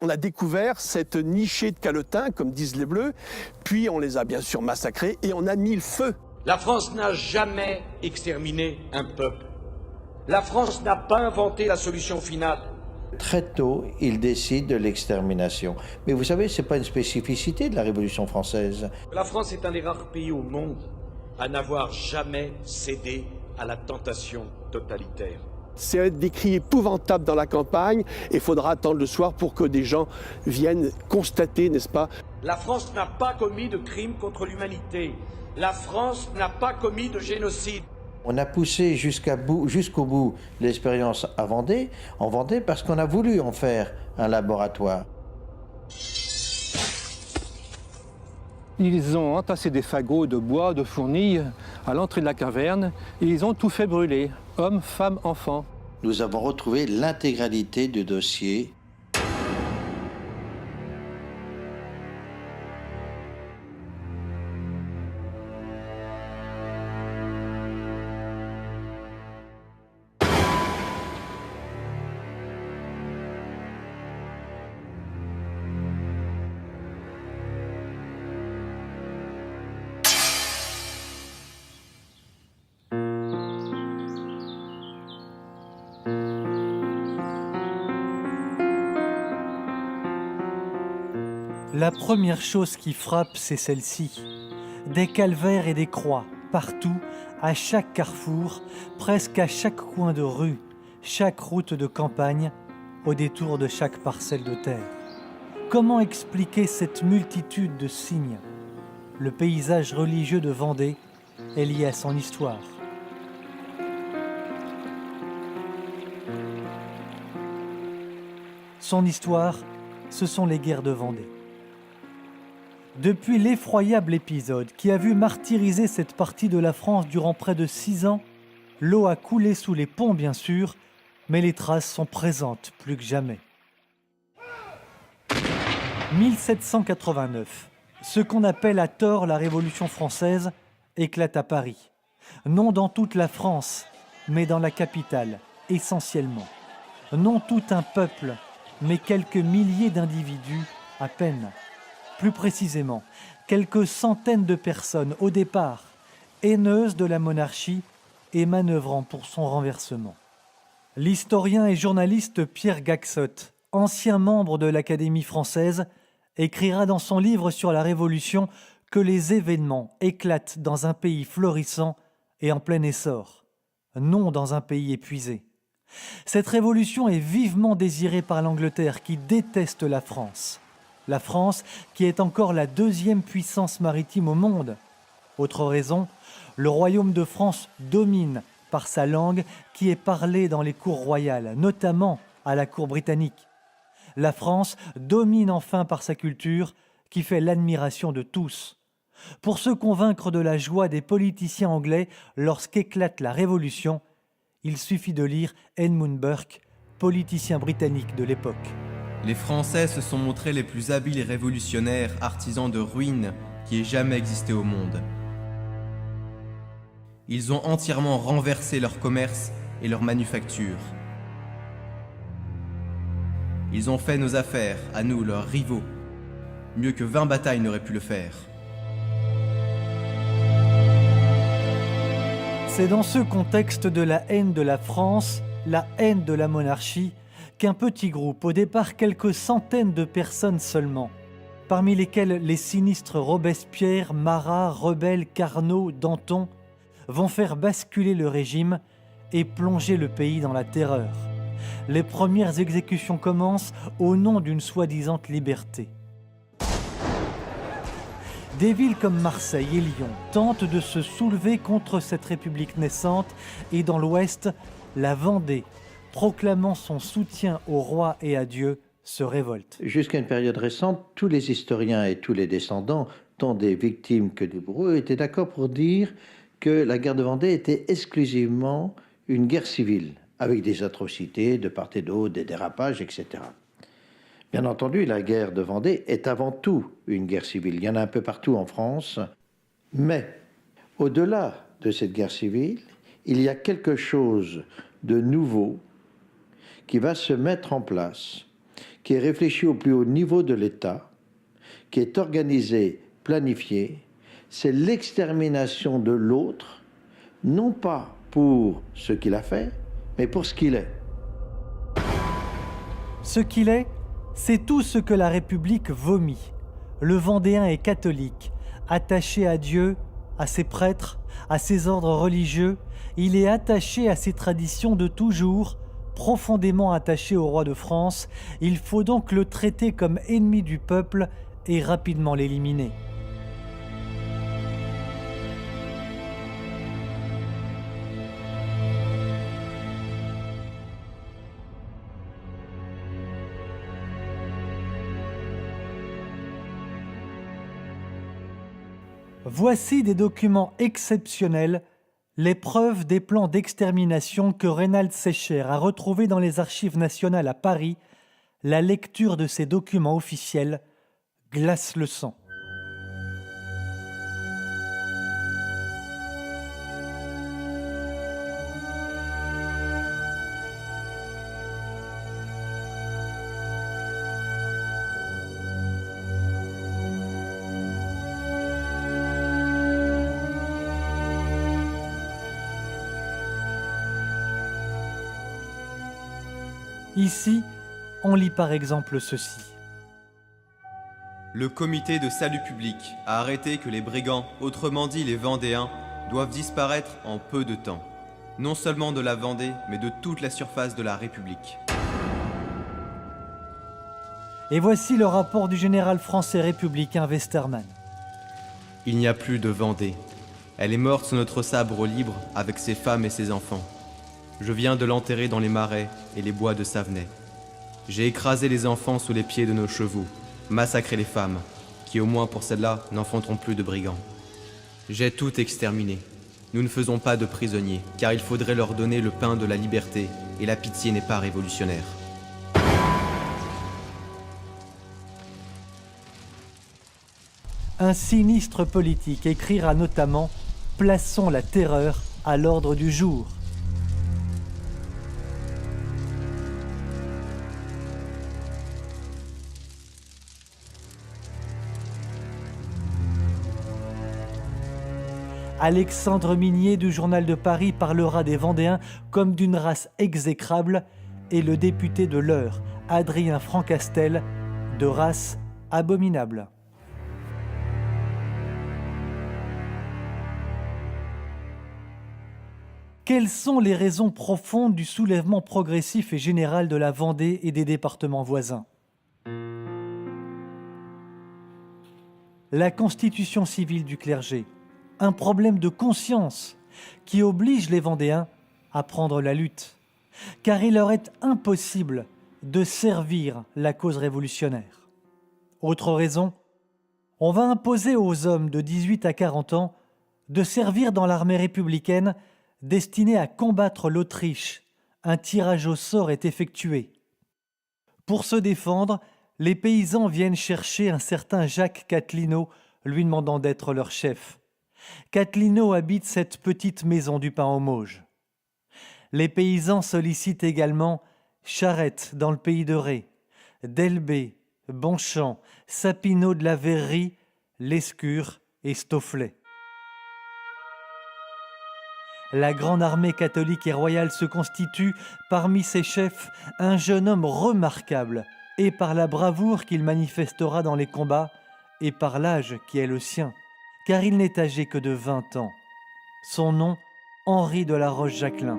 On a découvert cette nichée de calotins, comme disent les Bleus, puis on les a bien sûr massacrés et on a mis le feu. La France n'a jamais exterminé un peuple. La France n'a pas inventé la solution finale. Très tôt, il décide de l'extermination. Mais vous savez, ce n'est pas une spécificité de la Révolution française. La France est un des rares pays au monde à n'avoir jamais cédé à la tentation totalitaire. C'est des cris épouvantables dans la campagne et il faudra attendre le soir pour que des gens viennent constater, n'est-ce pas? La France n'a pas commis de crime contre l'humanité. La France n'a pas commis de génocide. On a poussé jusqu'au bout l'expérience en Vendée, parce qu'on a voulu en faire un laboratoire. Ils ont entassé des fagots de bois, de fournis à l'entrée de la caverne et ils ont tout fait brûler, hommes, femmes, enfants. Nous avons retrouvé l'intégralité du dossier. La première chose qui frappe, c'est celle-ci. Des calvaires et des croix, partout, à chaque carrefour, presque à chaque coin de rue, chaque route de campagne, au détour de chaque parcelle de terre. Comment expliquer cette multitude de signes? Le paysage religieux de Vendée est lié à son histoire. Son histoire, ce sont les guerres de Vendée. Depuis l'effroyable épisode qui a vu martyriser cette partie de la France durant près de 6 ans, l'eau a coulé sous les ponts bien sûr, mais les traces sont présentes plus que jamais. 1789, ce qu'on appelle à tort la Révolution française, éclate à Paris. Non dans toute la France, mais dans la capitale, essentiellement. Non tout un peuple, mais quelques milliers d'individus à peine. Plus précisément, quelques centaines de personnes au départ, haineuses de la monarchie et manœuvrant pour son renversement. L'historien et journaliste Pierre Gaxotte, ancien membre de l'Académie française, écrira dans son livre sur la Révolution que les événements éclatent dans un pays florissant et en plein essor, non dans un pays épuisé. Cette révolution est vivement désirée par l'Angleterre qui déteste la France. La France qui est encore la 2e puissance maritime au monde. Autre raison, le royaume de France domine par sa langue qui est parlée dans les cours royales, notamment à la cour britannique. La France domine enfin par sa culture qui fait l'admiration de tous. Pour se convaincre de la joie des politiciens anglais lorsqu'éclate la Révolution, il suffit de lire Edmund Burke, politicien britannique de l'époque. Les Français se sont montrés les plus habiles et révolutionnaires artisans de ruines qui aient jamais existé au monde. Ils ont entièrement renversé leur commerce et leur manufacture. Ils ont fait nos affaires, à nous, leurs rivaux, mieux que 20 batailles n'auraient pu le faire. C'est dans ce contexte de la haine de la France, la haine de la monarchie, qu'un petit groupe, au départ quelques centaines de personnes seulement, parmi lesquelles les sinistres Robespierre, Marat, Rebelle, Carnot, Danton, vont faire basculer le régime et plonger le pays dans la terreur. Les premières exécutions commencent au nom d'une soi-disant liberté. Des villes comme Marseille et Lyon tentent de se soulever contre cette république naissante et dans l'Ouest, la Vendée, proclamant son soutien au roi et à Dieu, se révolte. Jusqu'à une période récente, tous les historiens et tous les descendants, tant des victimes que des bourreaux, étaient d'accord pour dire que la guerre de Vendée était exclusivement une guerre civile, avec des atrocités de part et d'autre, des dérapages, etc. Bien entendu, la guerre de Vendée est avant tout une guerre civile. Il y en a un peu partout en France. Mais au-delà de cette guerre civile, il y a quelque chose de nouveau qui va se mettre en place, qui est réfléchi au plus haut niveau de l'État, qui est organisé, planifié. C'est l'extermination de l'autre, non pas pour ce qu'il a fait, mais pour ce qu'il est. Ce qu'il est, c'est tout ce que la République vomit. Le Vendéen est catholique, attaché à Dieu, à ses prêtres, à ses ordres religieux. Il est attaché à ses traditions de toujours, profondément attaché au roi de France. Il faut donc le traiter comme ennemi du peuple et rapidement l'éliminer. Voici des documents exceptionnels, les preuves des plans d'extermination que Reynald Secher a retrouvés dans les archives nationales à Paris. La lecture de ces documents officiels glace le sang. Ici, on lit par exemple ceci. Le comité de salut public a arrêté que les brigands, autrement dit les Vendéens, doivent disparaître en peu de temps. Non seulement de la Vendée, mais de toute la surface de la République. Et voici le rapport du général français républicain Westermann. Il n'y a plus de Vendée. Elle est morte sous notre sabre libre avec ses femmes et ses enfants. Je viens de l'enterrer dans les marais et les bois de Savenay. J'ai écrasé les enfants sous les pieds de nos chevaux, massacré les femmes, qui au moins pour celles-là n'enfanteront plus de brigands. J'ai tout exterminé. Nous ne faisons pas de prisonniers, car il faudrait leur donner le pain de la liberté, et la pitié n'est pas révolutionnaire. Un sinistre politique écrira notamment « Plaçons la terreur à l'ordre du jour ». Alexandre Minier du Journal de Paris parlera des Vendéens comme d'une race exécrable et le député de l'Eure, Adrien Francastel, de race abominable. Quelles sont les raisons profondes du soulèvement progressif et général de la Vendée et des départements voisins? La constitution civile du clergé, un problème de conscience qui oblige les Vendéens à prendre la lutte, car il leur est impossible de servir la cause révolutionnaire. Autre raison, on va imposer aux hommes de 18 à 40 ans de servir dans l'armée républicaine destinée à combattre l'Autriche. Un tirage au sort est effectué. Pour se défendre, les paysans viennent chercher un certain Jacques Catlino, lui demandant d'être leur chef. Catlino habite cette petite maison du Pain aux Mauges. Les paysans sollicitent également Charette dans le pays de Ré, Delbé, Bonchamp, Sapineau de la Verrerie, Lescure et Stofflet. La grande armée catholique et royale se constitue parmi ses chefs un jeune homme remarquable, et par la bravoure qu'il manifestera dans les combats, et par l'âge qui est le sien, car il n'est âgé que de 20 ans. Son nom, Henri de la Roche-Jacquelin.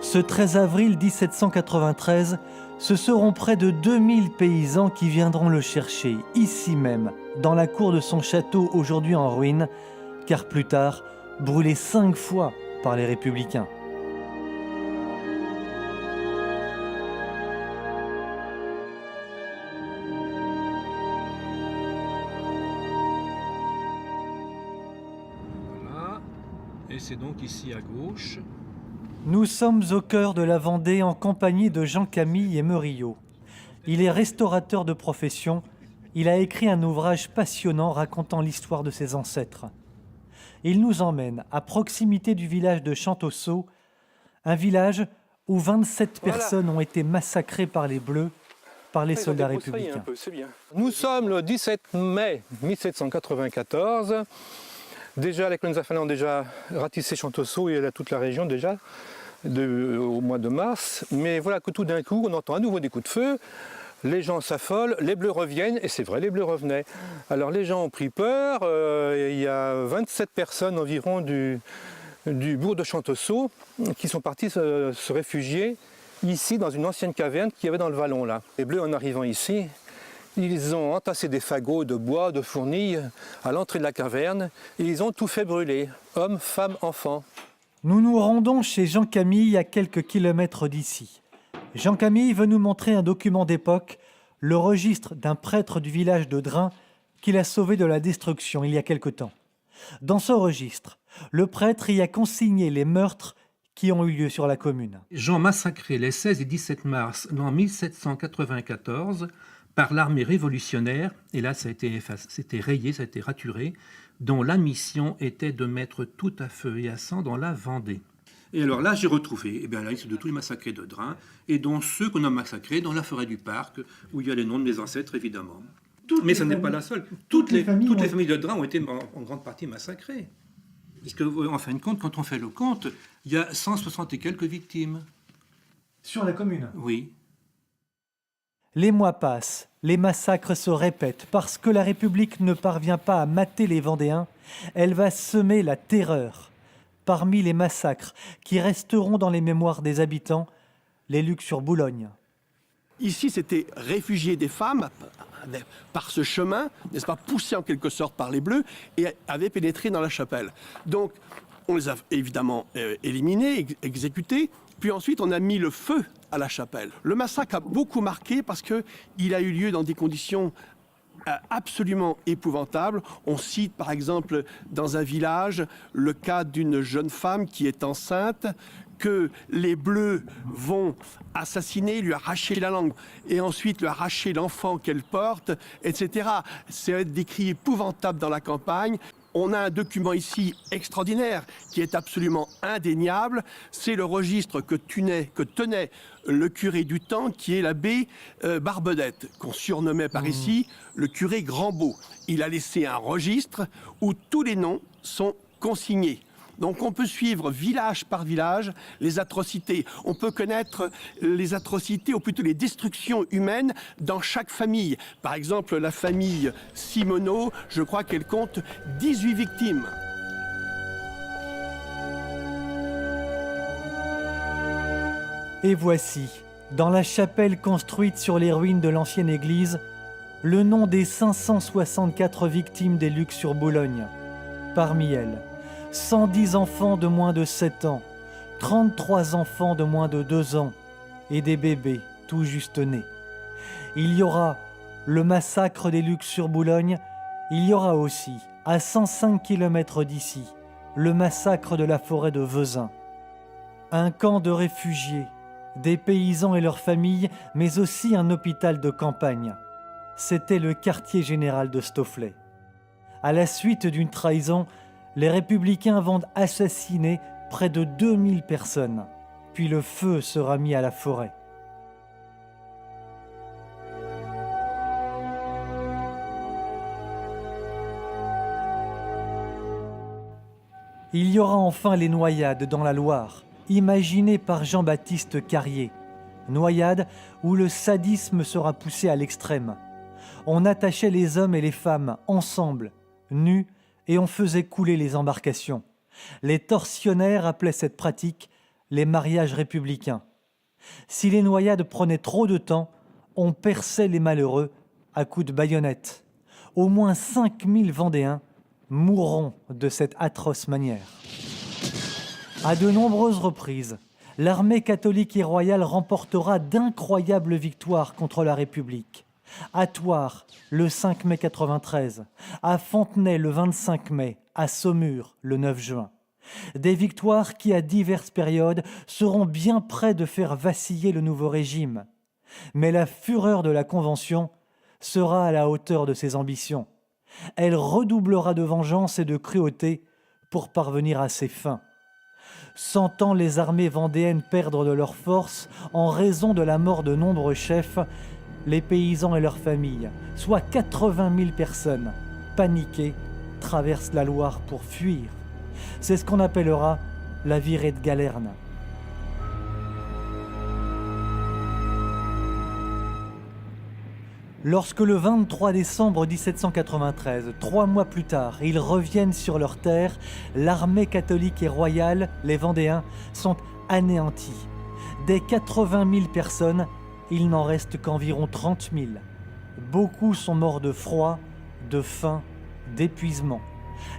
Ce 13 avril 1793, ce seront près de 2000 paysans qui viendront le chercher, ici même, dans la cour de son château aujourd'hui en ruine, car plus tard, brûlé 5 fois par les républicains. Voilà, et c'est donc ici à gauche. Nous sommes au cœur de la Vendée en compagnie de Jean Camille et Meuriot. Il est restaurateur de profession il a écrit un ouvrage passionnant racontant l'histoire de ses ancêtres. Il nous emmène à proximité du village de Chantosso, un village où 27 personnes ont été massacrées par les Bleus, par les soldats républicains. Nous sommes le 17 mai 1794. Déjà, les colons finlandais ont déjà ratissé Chantosso et toute la région déjà au mois de mars. Mais voilà que tout d'un coup, on entend à nouveau des coups de feu. Les gens s'affolent, les Bleus reviennent, et c'est vrai, les Bleus revenaient. Alors les gens ont pris peur, il y a 27 personnes environ du bourg de Chantosso qui sont partis se réfugier ici dans une ancienne caverne qu'il y avait dans le vallon là. Les Bleus en arrivant ici, ils ont entassé des fagots de bois, de fournis à l'entrée de la caverne et ils ont tout fait brûler, hommes, femmes, enfants. Nous nous rendons chez Jean Camille à quelques kilomètres d'ici. Jean Camille veut nous montrer un document d'époque, le registre d'un prêtre du village de Drin qu'il a sauvé de la destruction il y a quelque temps. Dans ce registre, le prêtre y a consigné les meurtres qui ont eu lieu sur la commune. Gens massacrés les 16 et 17 mars l'an 1794 par l'armée révolutionnaire, et là ça a été rayé, ça a été raturé, dont la mission était de mettre tout à feu et à sang dans la Vendée. Et alors là, j'ai retrouvé la liste de tous les massacrés de Drin, et dont ceux qu'on a massacrés dans la forêt du parc, où il y a les noms de mes ancêtres, évidemment. Mais ce n'est pas la seule. Toutes les familles de Drin ont été en grande partie massacrées. Parce qu'en fin de compte, quand on fait le compte, il y a 160 et quelques victimes. Sur la commune ? Oui. Les mois passent, les massacres se répètent. Parce que la République ne parvient pas à mater les Vendéens, elle va semer la terreur. Parmi les massacres qui resteront dans les mémoires des habitants, les Lucs-sur-Boulogne. Ici, c'était réfugiés des femmes par ce chemin, n'est-ce pas, poussés en quelque sorte par les Bleus et avaient pénétré dans la chapelle. Donc, on les a évidemment éliminés, exécutés, puis ensuite on a mis le feu à la chapelle. Le massacre a beaucoup marqué parce qu'il a eu lieu dans des conditions absolument épouvantable. On cite par exemple dans un village le cas d'une jeune femme qui est enceinte, que les Bleus vont assassiner, lui arracher la langue et ensuite lui arracher l'enfant qu'elle porte, etc. C'est des cris épouvantables dans la campagne. On a un document ici extraordinaire qui est absolument indéniable. C'est le registre que tenait le curé du temps, qui est l'abbé Barbedette, qu'on surnommait par ici le curé Grand-Beau. Il a laissé un registre où tous les noms sont consignés. Donc on peut suivre village par village les atrocités. On peut connaître les atrocités, ou plutôt les destructions humaines dans chaque famille. Par exemple, la famille Simoneau, je crois qu'elle compte 18 victimes. Et voici, dans la chapelle construite sur les ruines de l'ancienne église, le nom des 564 victimes des Lucs-sur-Boulogne. Parmi elles, 110 enfants de moins de 7 ans, 33 enfants de moins de 2 ans et des bébés tout juste nés. Il y aura le massacre des Lucs-sur-Boulogne, il y aura aussi, à 105 km d'ici, le massacre de la forêt de Vezin. Un camp de réfugiés, des paysans et leurs familles, mais aussi un hôpital de campagne. C'était le quartier général de Stofflet. À la suite d'une trahison, les républicains vont assassiner près de 2000 personnes, puis le feu sera mis à la forêt. Il y aura enfin les noyades dans la Loire, imaginées par Jean-Baptiste Carrier. Noyades où le sadisme sera poussé à l'extrême. On attachait les hommes et les femmes ensemble, nus, et on faisait couler les embarcations. Les tortionnaires appelaient cette pratique les mariages républicains. Si les noyades prenaient trop de temps, on perçait les malheureux à coups de baïonnette. Au moins 5000 Vendéens mourront de cette atroce manière. À de nombreuses reprises, l'armée catholique et royale remportera d'incroyables victoires contre la République. À Thouars, le 5 mai 93, à Fontenay, le 25 mai, à Saumur, le 9 juin. Des victoires qui, à diverses périodes, seront bien près de faire vaciller le nouveau régime. Mais la fureur de la Convention sera à la hauteur de ses ambitions. Elle redoublera de vengeance et de cruauté pour parvenir à ses fins. Sentant les armées vendéennes perdre de leur force en raison de la mort de nombreux chefs, les paysans et leurs familles, soit 80 000 personnes, paniquées, traversent la Loire pour fuir. C'est ce qu'on appellera la virée de Galerne. Lorsque le 23 décembre 1793, 3 mois plus tard, ils reviennent sur leurs terres, l'armée catholique et royale, les Vendéens, sont anéantis. Des 80 000 personnes, il n'en reste qu'environ 30 000. Beaucoup sont morts de froid, de faim, d'épuisement.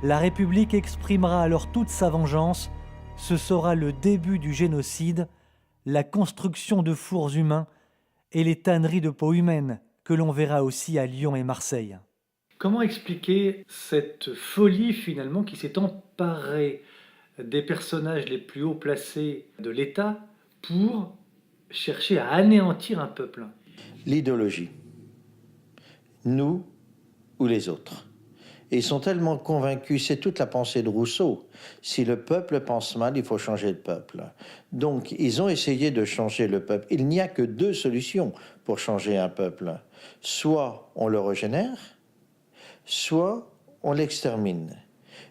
La République exprimera alors toute sa vengeance. Ce sera le début du génocide, la construction de fours humains et les tanneries de peau humaine, que l'on verra aussi à Lyon et Marseille. Comment expliquer cette folie finalement qui s'est emparée des personnages les plus haut placés de l'État pour chercher à anéantir un peuple? L'idéologie. Nous ou les autres. Et ils sont tellement convaincus, c'est toute la pensée de Rousseau. Si le peuple pense mal, il faut changer le peuple. Donc, ils ont essayé de changer le peuple. Il n'y a que 2 solutions pour changer un peuple. Soit on le régénère, soit on l'extermine.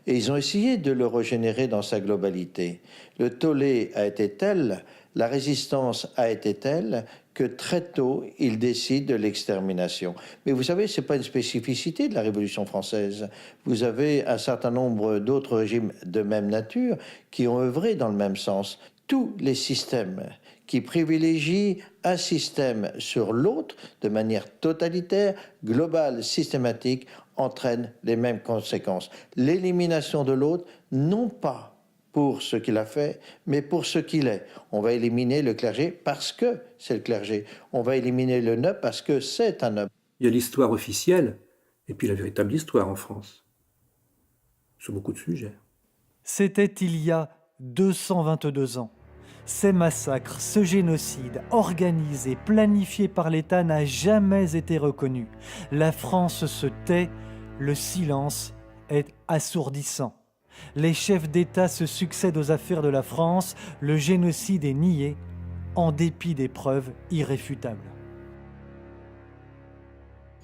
Et ils ont essayé de le régénérer dans sa globalité. Le tollé a été tel, la résistance a été telle, que très tôt, ils décident de l'extermination. Mais vous savez, ce n'est pas une spécificité de la Révolution française. Vous avez un certain nombre d'autres régimes de même nature qui ont œuvré dans le même sens. Tous les systèmes qui privilégient un système sur l'autre de manière totalitaire, globale, systématique, entraînent les mêmes conséquences. L'élimination de l'autre, non pas pour ce qu'il a fait, mais pour ce qu'il est. On va éliminer le clergé parce que c'est le clergé. On va éliminer le noble parce que c'est un noble. Il y a l'histoire officielle et puis la véritable histoire en France, sur beaucoup de sujets. C'était il y a 222 ans. Ces massacres, ce génocide, organisé, planifié par l'État, n'a jamais été reconnu. La France se tait, le silence est assourdissant. Les chefs d'État se succèdent aux affaires de la France, le génocide est nié, en dépit des preuves irréfutables.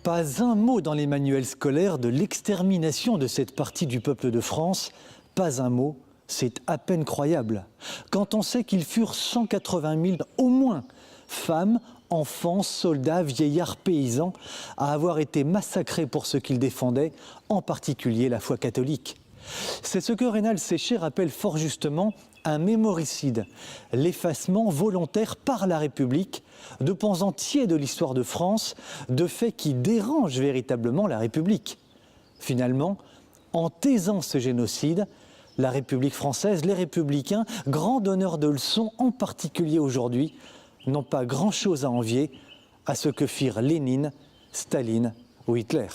Pas un mot dans les manuels scolaires de l'extermination de cette partie du peuple de France, pas un mot, c'est à peine croyable. Quand on sait qu'ils furent 180 000 au moins, femmes, enfants, soldats, vieillards, paysans, à avoir été massacrés pour ce qu'ils défendaient, en particulier la foi catholique. C'est ce que Rénal Séché rappelle fort justement un mémoricide, l'effacement volontaire par la République de pans entiers de l'histoire de France, de faits qui dérangent véritablement la République. Finalement, en taisant ce génocide, la République française, les républicains, grands donneurs de leçons, en particulier aujourd'hui, n'ont pas grand-chose à envier à ce que firent Lénine, Staline ou Hitler.